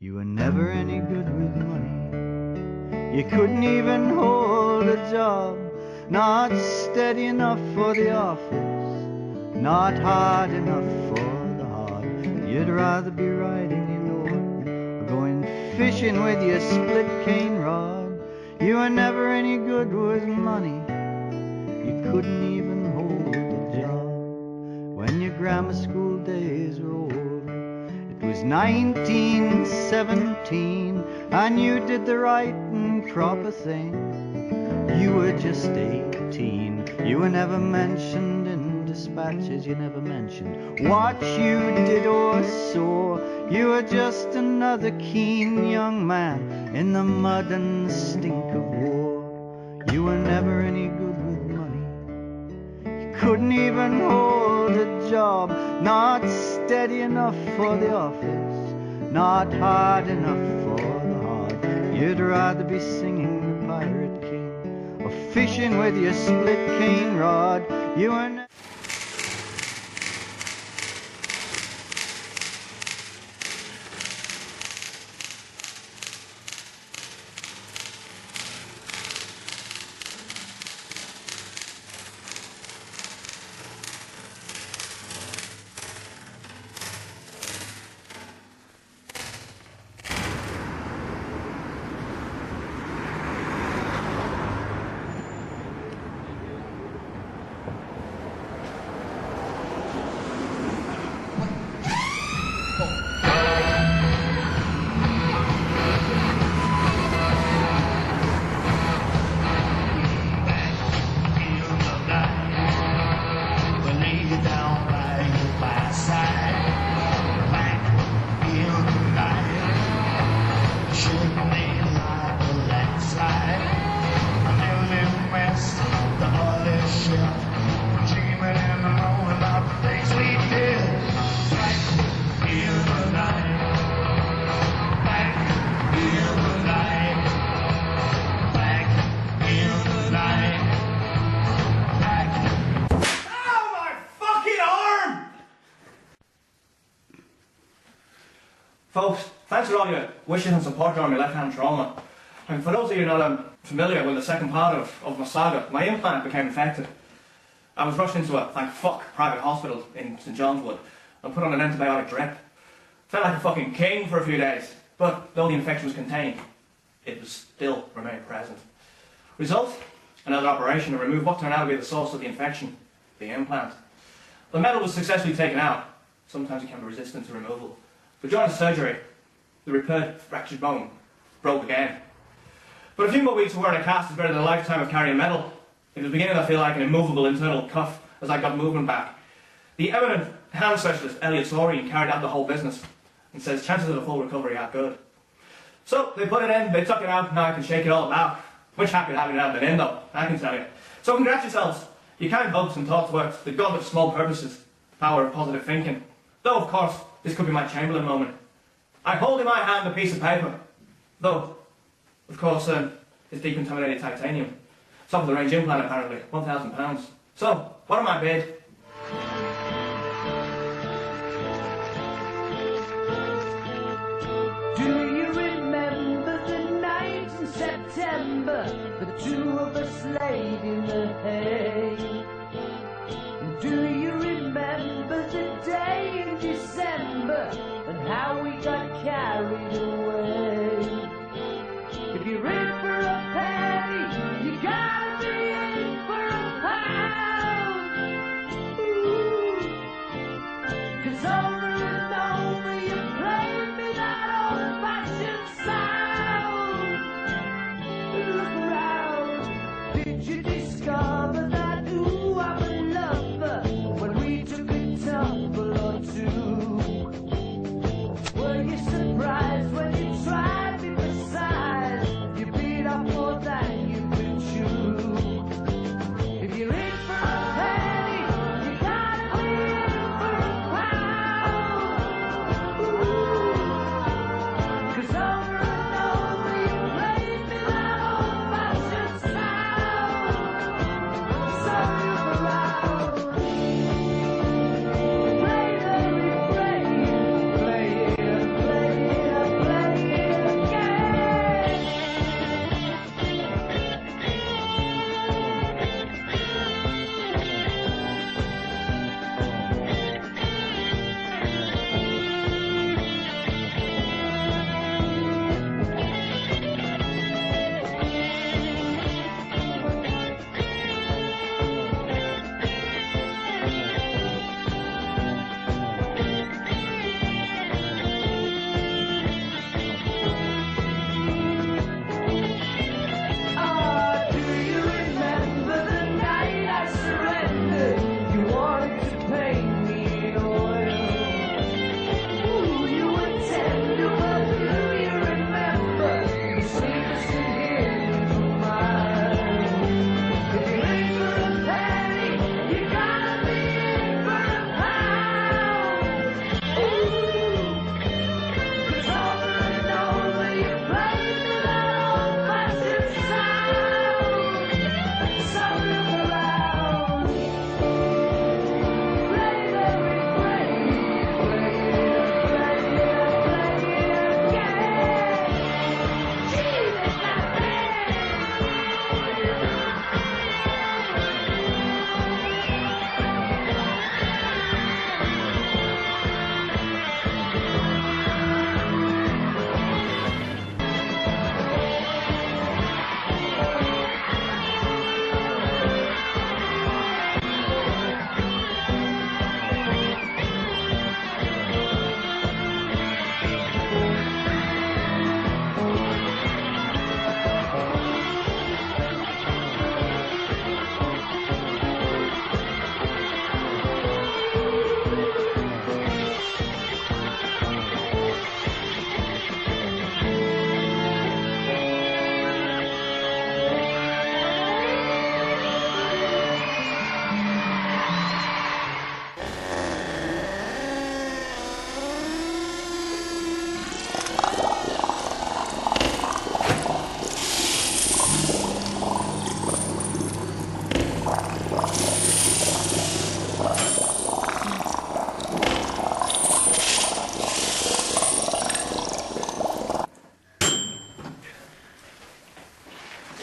You were never any good with money. You couldn't even hold a job. Not steady enough for the office, not hard enough for the hard. You'd rather be riding your lord or going fishing with your split cane rod. You were never any good with money. You couldn't even hold a job. When your grammar school days were over, it was 1917, and you did the right and proper thing. You were just 18. You were never mentioned in dispatches. You never mentioned what you did or saw. You were just another keen young man in the mud and the stink of war. You were never any good with money. You couldn't even hold a job. Not steady enough for the office, not hard enough for the hard. You'd rather be singing the Pirate King or fishing with your split cane rod. You were Folks, thanks for all your wishes and support on my left-hand trauma. And for those of you not familiar with the second part of my saga, my implant became infected. I was rushed into a, thank fuck, private hospital in St John's Wood and put on an antibiotic drip. Felt like a fucking king for a few days, but though the infection was contained, it was still remained present. Result? Another operation to remove what turned out to be the source of the infection, the implant. The metal was successfully taken out. Sometimes it can be resistant to removal. But during the surgery, the repaired fractured bone broke again. But a few more weeks of wearing a cast is better than a lifetime of carrying metal. It was beginning to feel like an immovable internal cuff as I got movement back. The eminent hand specialist, Elliot Saurian, carried out the whole business and says chances of a full recovery are good. So they put it in, they took it out, now I can shake it all about. Much happier having it out than in though, I can tell you. So congrats yourselves. You can't hopes and thoughts work, the gauntlet of small purposes, the power of positive thinking. Though of course, this could be my Chamberlain moment. I hold in my hand a piece of paper, though, of course, it's decontaminated titanium. Top of the range implant apparently, £1,000. So, what am I bid? Do you remember the night in September, the two of us laid in the hay? Do you remember the day in December and how we got carried away? If you're in for a penny, you gotta be in for a pound. Ooh. 'Cause over and over you played me that old-fashioned sound. Look around, did you discover that, ooh, I'm a lover, when we took a tumble or two? Were you surprised when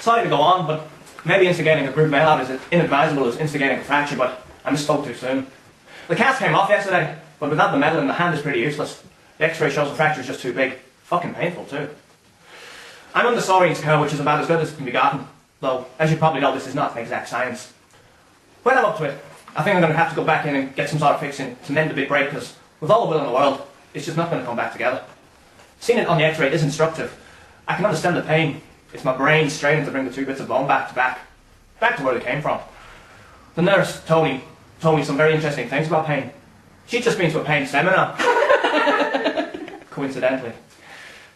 Sorry to go on, but maybe instigating a group mail-out is inadvisable as instigating a fracture, but I misspoke too soon. The cast came off yesterday, but without the metal in the hand is pretty useless. The x-ray shows the fracture is just too big. Fucking painful too. I'm under Saurian's care, which is about as good as it can be gotten. Though, as you probably know, this is not an exact science. When I'm up to it, I think I'm going to have to go back in and get some sort of fixing to mend the big break, because with all the will in the world, it's just not going to come back together. Seeing it on the x-ray is instructive. I can understand the pain. It's my brain straining to bring the two bits of bone back to where they came from. The nurse told me some very interesting things about pain. She'd just been to a pain seminar. Coincidentally.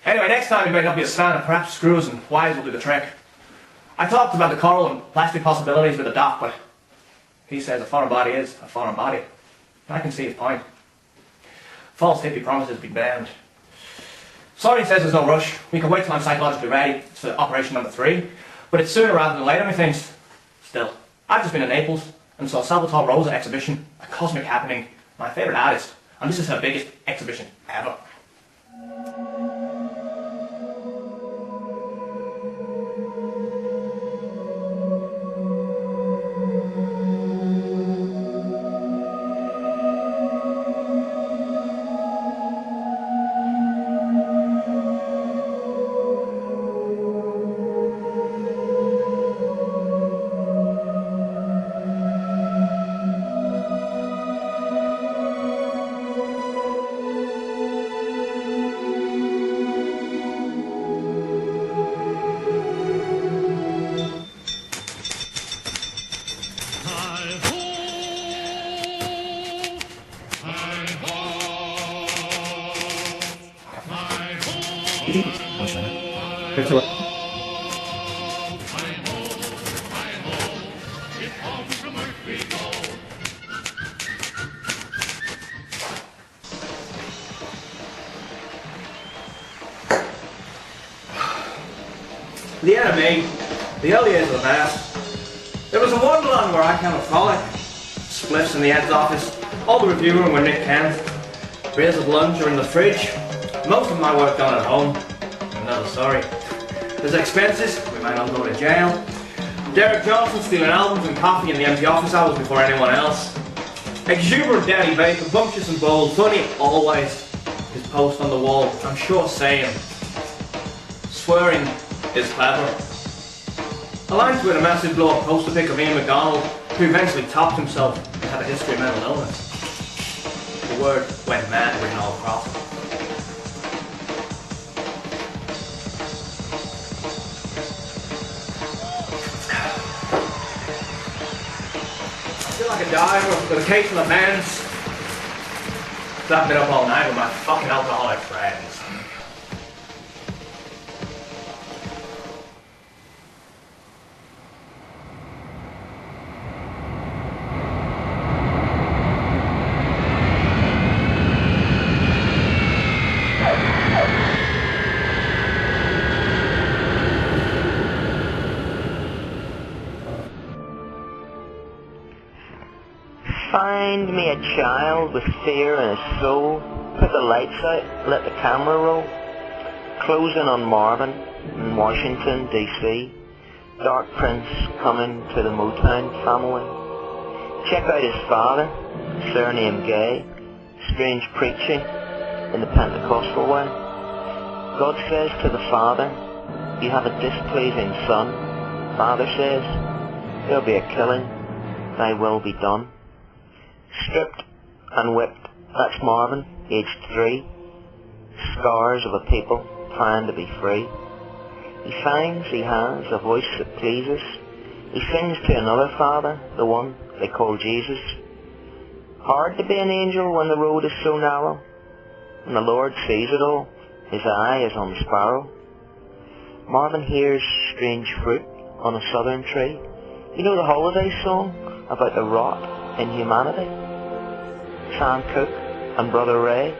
Anyway, next time it may not be a spanner, perhaps screws and wires will do the trick. I talked about the coral and plastic possibilities with the doc, but he says a foreign body is a foreign body. I can see his point. False hippie promises be banned. Sorry says there's no rush. We can wait till I'm psychologically ready for operation number 3, but it's sooner rather than later, methinks. Still, I've just been in Naples and saw Salvatore Rosa exhibition, a cosmic happening, my favourite artist, and this is her biggest exhibition ever. The NME, the early years of the past. There was a Wonderland where I came a frolic. Spliffs in the head's office, all the review room where Nick Kent. Trays of lunch are in the fridge. Most of my work done at home. Another story. There's expenses, we might not go to jail. Derek Johnson stealing albums and coffee in the empty office hours before anyone else. Exuberant Danny Baker, bumptious and bold, funny always. His post on the wall, I'm sure saying. Swearing is clever. Aligned with a massive blow-up poster pic of Ian McDonald, who eventually topped himself and had a history of mental illness. The word went mad written all across it. I feel like a diver with a case of the bands. So I've been up all night with my fucking alcoholic friends. Find me a child with fear in his soul. Put the lights out, let the camera roll. Closing on Marvin in Washington, D.C. Dark Prince coming to the Motown family. Check out his father, surname Gay. Strange preaching in the Pentecostal way. God says to the father, you have a displeasing son. Father says, there'll be a killing, thy will be done. Stripped and whipped, that's Marvin, aged 3. Scars of a people trying to be free. He finds he has a voice that pleases. He sings to another father, the one they call Jesus. Hard to be an angel when the road is so narrow. When the Lord sees it all, his eye is on the sparrow. Marvin hears strange fruit on a southern tree. You know the holiday song about the rot in humanity? Sam Cooke and Brother Ray,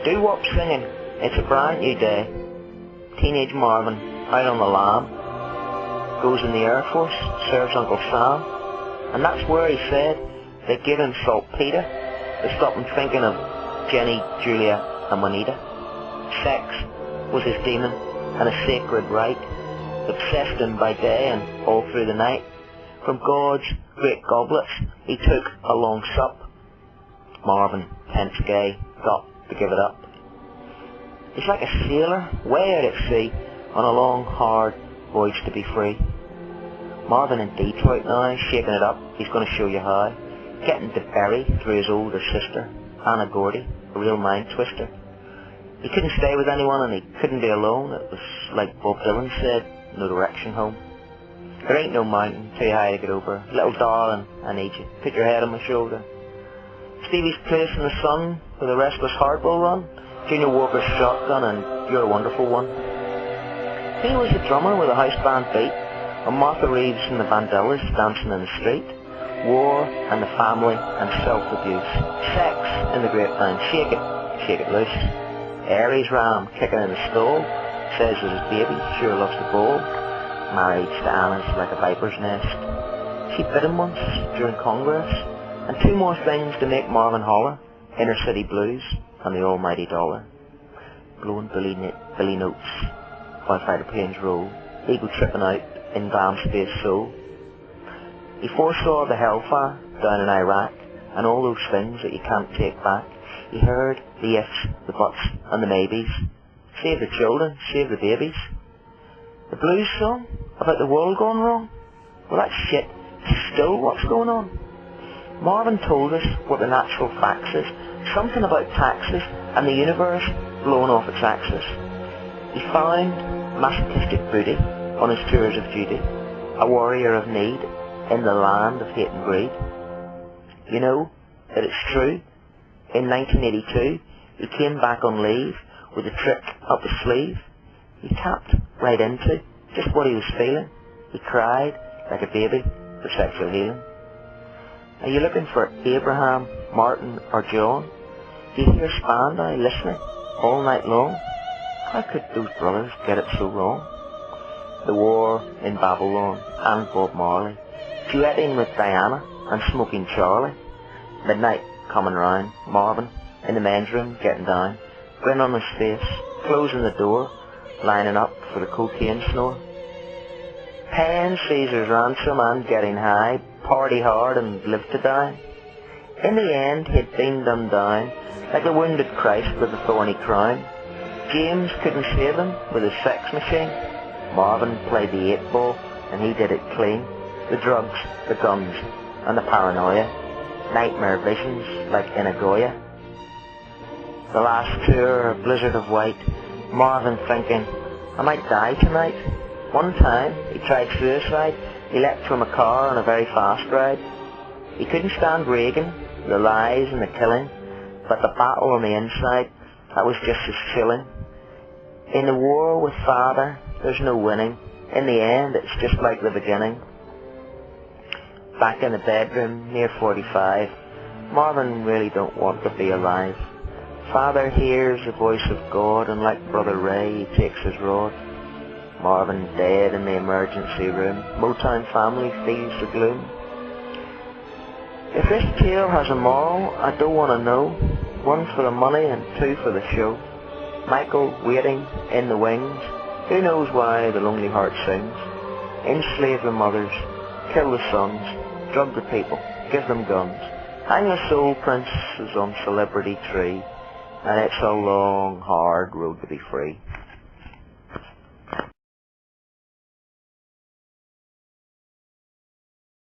doo-wop singing, it's a brand new day. Teenage Marvin, out on the lam, goes in the Air Force, serves Uncle Sam, and that's where he said they'd give him saltpeter to stop him thinking of Jenny, Julia and Juanita. Sex was his demon and a sacred right. obsessed him by day and all through the night. From God's great goblets he took a long sup. Marvin, tense gay, got to give it up. He's like a sailor, way out at sea, on a long, hard voyage to be free. Marvin in Detroit now, shaking it up, he's going to show you how. Getting to Berry through his older sister, Anna Gordy, a real mind twister. He couldn't stay with anyone and he couldn't be alone. It was like Bob Dylan said, no direction home. There ain't no mountain too high to get over. Little darling, I need you. Put your head on my shoulder. Stevie's place in the sun where the restless heart will run. Junior Walker's shotgun and you're a wonderful one. He was the drummer with a house band beat. And Martha Reeves and the Vandellas dancing in the street. War and the family and self-abuse. Sex in the grapevine. Shake it loose. Aries ram kicking in the stall. Says that his baby sure loves the ball. Marriage to Anna's like a viper's nest. She bit him once during Congress. And two more things to make Marvin holler. Inner City Blues and the almighty dollar. Blowing Billy notes while fighter planes roll. Eagle tripping out in glam space soul. He foresaw the hellfire down in Iraq and all those things that you can't take back. He heard the ifs, the buts and the maybes. Save the children, save the babies. The blues song about the world going wrong? Well, that shit is still what's going on. Marvin told us what the natural facts is. Something about taxes and the universe blowing off its axis. He found masochistic booty on his tours of duty, a warrior of need in the land of hate and greed. You know that it's true. In 1982, he came back on leave with a trick up his sleeve. He tapped right into just what he was feeling. He cried like a baby for sexual healing. Are you looking for Abraham, Martin or John? Do you hear Spandau listening all night long? How could those brothers get it so wrong? The war in Babylon and Bob Marley, duetting with Diana and smoking Charlie. Midnight coming round, Marvin in the men's room getting down, grin on his face, closing the door, lining up for the cocaine snore. Paying Caesar's ransom and getting high, party hard and live to die. In the end he'd been dumbed down, like a wounded Christ with a thorny crown. James couldn't save him with his sex machine. Marvin played the 8-ball and he did it clean. The drugs, the guns and the paranoia. Nightmare visions like in a Goya. The last tour, a blizzard of white. Marvin thinking, I might die tonight. One time he tried suicide. He leapt from a car on a very fast ride. He couldn't stand Reagan, the lies and the killing, but the battle on the inside, that was just as chilling. In the war with father, there's no winning. In the end, it's just like the beginning. Back in the bedroom, near 45, Marvin really don't want to be alive. Father hears the voice of God, and like Brother Ray, he takes his rod. Marvin dead in the emergency room. Motown family feels the gloom. If this tale has a moral, I don't want to know. One for the money and two for the show. Michael waiting in the wings. Who knows why the lonely heart sings. Enslave the mothers, kill the sons, drug the people, give them guns. Hang the soul princes on Celebrity Tree, and it's a long, hard road to be free.